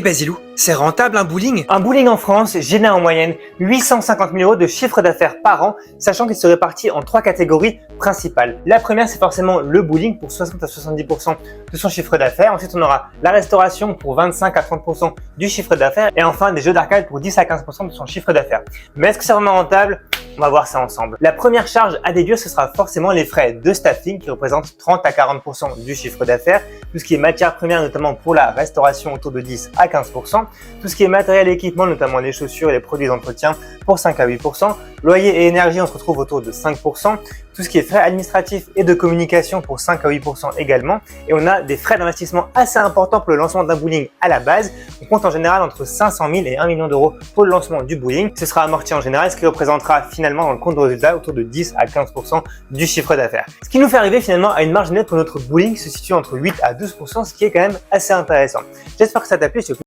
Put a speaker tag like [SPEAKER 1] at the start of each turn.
[SPEAKER 1] Basilou, c'est rentable un bowling?
[SPEAKER 2] Un bowling en France génère en moyenne 850 000 € de chiffre d'affaires par an, sachant qu'il se répartit en 3 catégories principales. La première, c'est forcément le bowling pour 60 à 70% de son chiffre d'affaires. Ensuite, on aura la restauration pour 25 à 30% du chiffre d'affaires. Et enfin, des jeux d'arcade pour 10 à 15% de son chiffre d'affaires. Mais est-ce que c'est vraiment rentable? On va voir ça ensemble. La première charge à déduire, ce sera forcément les frais de staffing qui représentent 30 à 40% du chiffre d'affaires. Tout ce qui est matières premières, notamment pour la restauration, autour de 10 à 15%. Tout ce qui est matériel et équipement, notamment les chaussures et les produits d'entretien, pour 5 à 8%. Loyer et énergie, on se retrouve autour de 5%. Tout ce qui est frais administratifs et de communication pour 5 à 8% également. Et on a des frais d'investissement assez importants pour le lancement d'un bowling à la base. On compte en général entre 500 000 et 1 million d'euros pour le lancement du bowling. Ce sera amorti en général, ce qui représentera finalement dans le compte de résultat autour de 10 à 15% du chiffre d'affaires. Ce qui nous fait arriver finalement à une marge nette pour notre bowling qui se situe entre 8 à 12%, ce qui est quand même assez intéressant. J'espère que ça t'a plu.